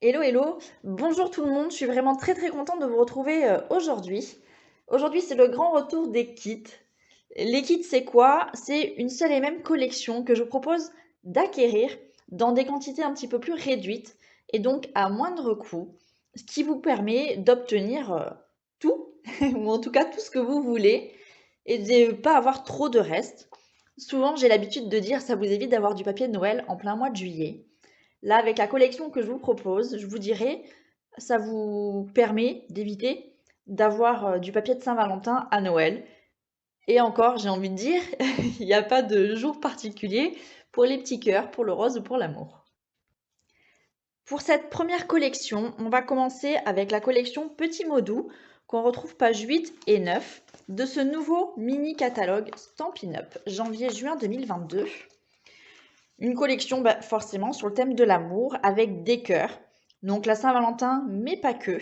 Hello, hello, bonjour tout le monde, je suis vraiment très contente de vous retrouver aujourd'hui. Aujourd'hui, c'est le grand retour des kits. Les kits, c'est quoi? C'est une seule et même collection que je vous propose d'acquérir dans des quantités un petit peu plus réduites et donc à moindre coût, ce qui vous permet d'obtenir tout, ou en tout cas tout ce que vous voulez, et de ne pas avoir trop de reste. Souvent, j'ai l'habitude de dire ça vous évite d'avoir du papier de Noël en plein mois de juillet. Là, avec la collection que je vous propose, je vous dirais, ça vous permet d'éviter d'avoir du papier de Saint-Valentin à Noël. Et encore, j'ai envie de dire, il n'y a pas de jour particulier pour les petits cœurs, pour le rose ou pour l'amour. Pour cette première collection, on va commencer avec la collection Petit Mot Doux qu'on retrouve page 8 et 9 de ce nouveau mini catalogue Stampin' Up janvier-juin 2022. Une collection forcément sur le thème de l'amour avec des cœurs. Donc la Saint-Valentin, mais pas que.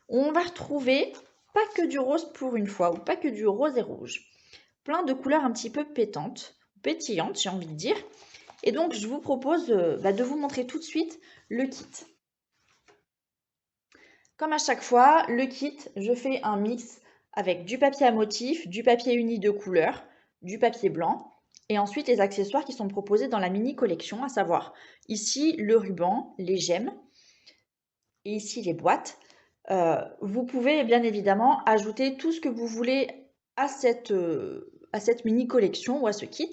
On va retrouver pas que du rose pour une fois, ou pas que du rose et rouge. Plein de couleurs un petit peu pétillantes, j'ai envie de dire. Et donc je vous propose de vous montrer tout de suite le kit. Comme à chaque fois, le kit, je fais un mix avec du papier à motif, du papier uni de couleur, du papier blanc, et ensuite les accessoires qui sont proposés dans la mini collection, à savoir ici le ruban, les gemmes, et ici les boîtes. Vous pouvez bien évidemment ajouter tout ce que vous voulez à cette mini collection ou à ce kit.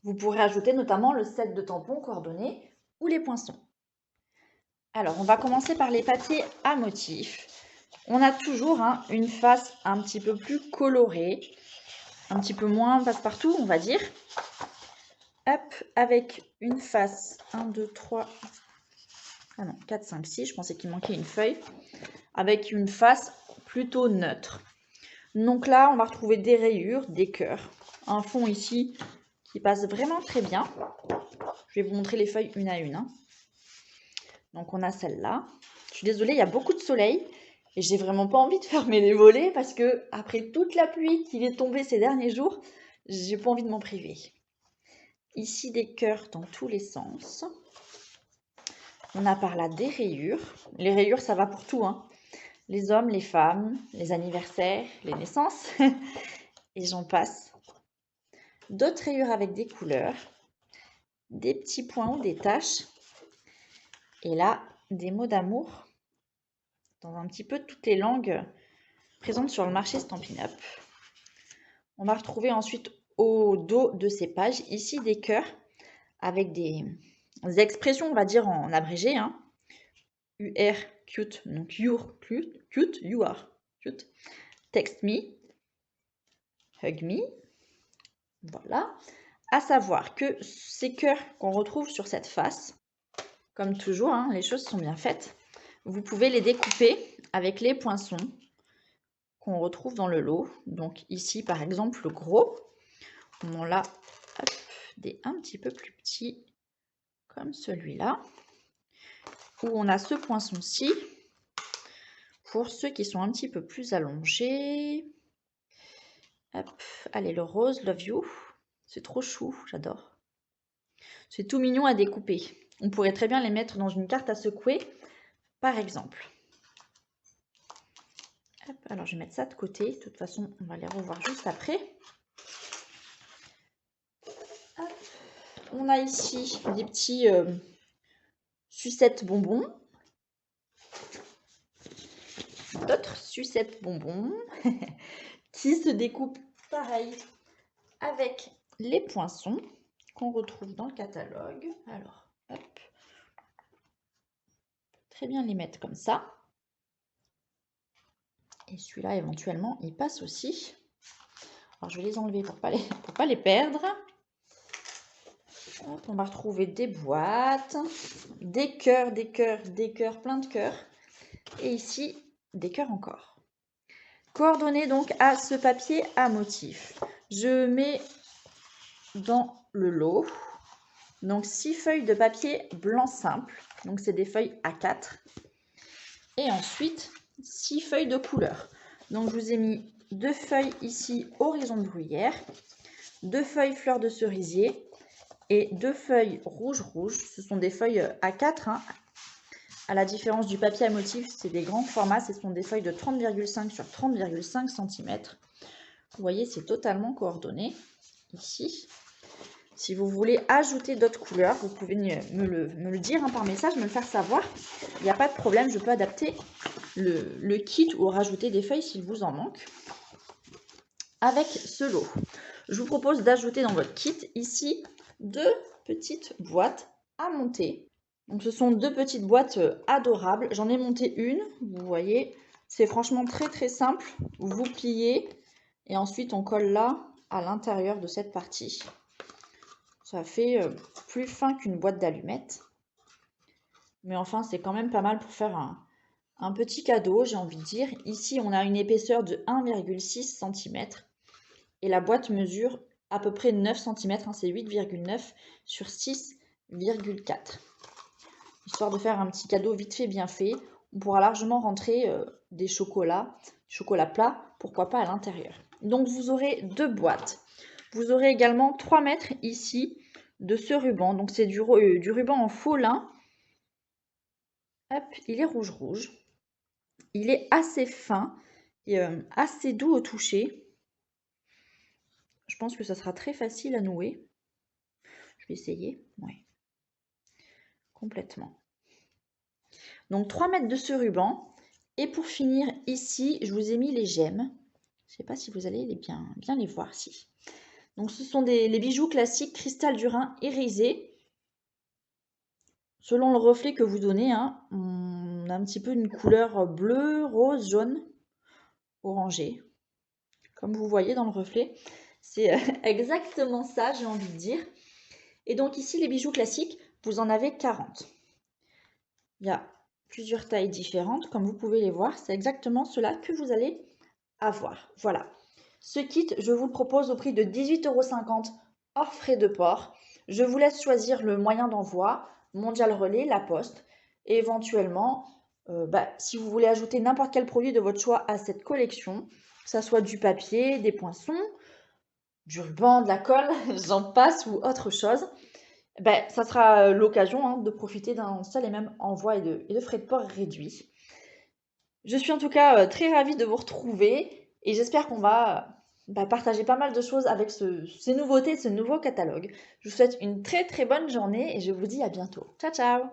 Vous pourrez ajouter notamment le set de tampons coordonnés ou les poinçons. Alors, on va commencer par les papiers à motif. On a toujours une face un petit peu plus colorée, un petit peu moins passe-partout, on va dire. Hop, avec une face 1, 2, 3, ah non, 4, 5, 6, je pensais qu'il manquait une feuille, avec une face plutôt neutre. Donc là, on va retrouver des rayures, des cœurs, un fond ici qui passe vraiment très bien. Je vais vous montrer les feuilles une à une. Donc on a celle-là. Je suis désolée, il y a beaucoup de soleil et j'ai vraiment pas envie de fermer les volets parce que après toute la pluie qui est tombée ces derniers jours, j'ai pas envie de m'en priver. Ici des cœurs dans tous les sens. On a par là des rayures. Les rayures, ça va pour tout, Les hommes, les femmes, les anniversaires, les naissances et j'en passe. D'autres rayures avec des couleurs, des petits points ou des taches. Et là, des mots d'amour dans un petit peu toutes les langues présentes sur le marché Stampin' Up. On va retrouver ensuite au dos de ces pages ici des cœurs avec des expressions, on va dire en abrégé. UR cute, donc you're cute, you are cute. Text me, hug me. Voilà. À savoir que ces cœurs qu'on retrouve sur cette face, comme toujours, les choses sont bien faites. Vous pouvez les découper avec les poinçons qu'on retrouve dans le lot. Donc ici, par exemple, le gros. On en a des un petit peu plus petits, comme celui-là. Où on a ce poinçon-ci. Pour ceux qui sont un petit peu plus allongés. Hop, allez, le rose, love you. C'est trop chou, j'adore. C'est tout mignon à découper. On pourrait très bien les mettre dans une carte à secouer, par exemple. Hop, alors je vais mettre ça de côté. De toute façon, on va les revoir juste après. Hop. On a ici des petits sucettes bonbons. D'autres sucettes bonbons qui se découpent pareil avec les poinçons qu'on retrouve dans le catalogue. Alors, hop. Très bien les mettre comme ça. Et celui-là, éventuellement, il passe aussi. Alors, je vais les enlever pour pas les perdre. Hop, on va retrouver des boîtes, des cœurs, plein de cœurs. Et ici, des cœurs encore. Coordonnées donc à ce papier à motif. Je mets dans le lot donc 6 feuilles de papier blanc simple. Donc, c'est des feuilles A4. Et ensuite, 6 feuilles de couleur. Donc, je vous ai mis 2 feuilles ici horizon de bruyère, 2 feuilles fleurs de cerisier et 2 feuilles rouge. Ce sont des feuilles A4 À la différence du papier à motif, c'est des grands formats, ce sont des feuilles de 30,5 sur 30,5 cm. Vous voyez, c'est totalement coordonné ici. Si vous voulez ajouter d'autres couleurs, vous pouvez me le dire par message, me le faire savoir. Il n'y a pas de problème, je peux adapter le kit ou rajouter des feuilles s'il vous en manque. Avec ce lot, je vous propose d'ajouter dans votre kit ici 2 petites boîtes à monter. Donc ce sont 2 petites boîtes adorables. J'en ai monté une, vous voyez, c'est franchement très simple. Vous pliez et ensuite on colle là à l'intérieur de cette partie. Ça fait plus fin qu'une boîte d'allumettes. Mais enfin, c'est quand même pas mal pour faire un petit cadeau, j'ai envie de dire. Ici, on a une épaisseur de 1,6 cm. Et la boîte mesure à peu près 9 cm, c'est 8,9 sur 6,4. Histoire de faire un petit cadeau vite fait, bien fait. On pourra largement rentrer des chocolats plats, pourquoi pas à l'intérieur. Donc vous aurez 2 boîtes. Vous aurez également 3 mètres ici de ce ruban. Donc c'est du ruban en faux lin. Hop, il est rouge. Il est assez fin et assez doux au toucher. Je pense que ça sera très facile à nouer. Je vais essayer. Ouais. Complètement. Donc 3 mètres de ce ruban. Et pour finir, ici, je vous ai mis les gemmes. Je ne sais pas si vous allez bien les voir ici. Donc ce sont les bijoux classiques cristal du Rhin irisé. Selon le reflet que vous donnez, hein, on a un petit peu une couleur bleu, rose, jaune, orangé. Comme vous voyez dans le reflet. C'est exactement ça, j'ai envie de dire. Et donc ici, les bijoux classiques, vous en avez 40. Il y a plusieurs tailles différentes, comme vous pouvez les voir. C'est exactement cela que vous allez avoir. Voilà. Ce kit, je vous le propose au prix de 18,50 € hors frais de port. Je vous laisse choisir le moyen d'envoi, Mondial Relais, La Poste. Et éventuellement, si vous voulez ajouter n'importe quel produit de votre choix à cette collection, que ce soit du papier, des poinçons, du ruban, de la colle, j'en passe ou autre chose, ça sera l'occasion de profiter d'un seul et même envoi et de frais de port réduits. Je suis en tout cas très ravie de vous retrouver et j'espère qu'on va partager pas mal de choses avec ces nouveautés, ce nouveau catalogue. Je vous souhaite une très bonne journée et je vous dis à bientôt. Ciao ciao!